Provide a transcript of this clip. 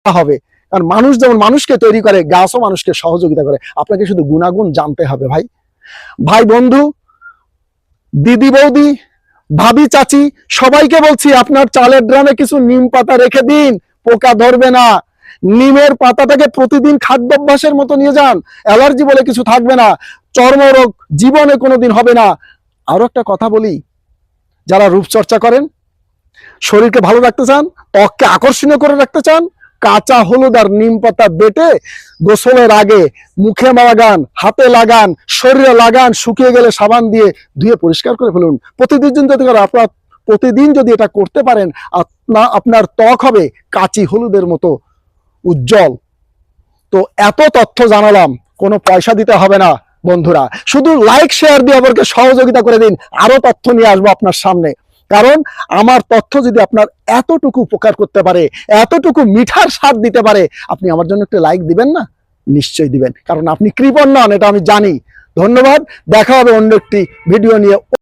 হবে। কারণ মানুষ যেমন মানুষকে তৈরি করে, গাছও মানুষকে সহযোগিতা করে। আপনাকে শুধু গুণাগুণ জানতে হবে ভাই। ভাই বন্ধু, দিদি বৌদি, ভাবি চাচি, সবাইকে বলছি আপনার চালের ড্রামে কিছু নিম পাতা রেখে দিন, পোকা ধরবে না। নিমের পাতাটাকে প্রতিদিন খাদ্যাভ্যাসের মতো নিয়ে যান, অ্যালার্জি বলে কিছু থাকবে না, চর্মরোগ জীবনে কোনোদিন হবে না। আরো একটা কথা বলি, যারা রূপচর্চা করেন, শরীরকে ভালো রাখতে চান, ত্বককে আকর্ষণীয় করে রাখতে চান, কাঁচা হলুদ আর নিম পাতা বেটে গোসলের আগে মুখে লাগান, হাতে লাগান, শরীরে লাগান, শুকিয়ে গেলে সাবান দিয়ে ধুয়ে পরিষ্কার করে ফেলুন। প্রতিদিন যদি এটা করতে পারেন, আপনার ত্বক হবে কাঁচি হলুদের মতো উজ্জ্বল। তো এত তথ্য জানালাম, কোনো পয়সা দিতে হবে না বন্ধুরা, শুধু লাইক শেয়ার দিয়ে আমাকে সহযোগিতা করে দিন। আরো তথ্য নিয়ে আসবো আপনার সামনে, কারণ আমার তথ্য যদি আপনার এতটুকু উপকার করতে পারে, এতটুকু মিঠার স্বাদ দিতে পারে, আপনি আমার জন্য একটু লাইক দিবেন না? নিশ্চয়ই দিবেন, কারণ আপনি কৃপণ নন, এটা আমি জানি। ধন্যবাদ, দেখা হবে অন্য একটি ভিডিও নিয়ে।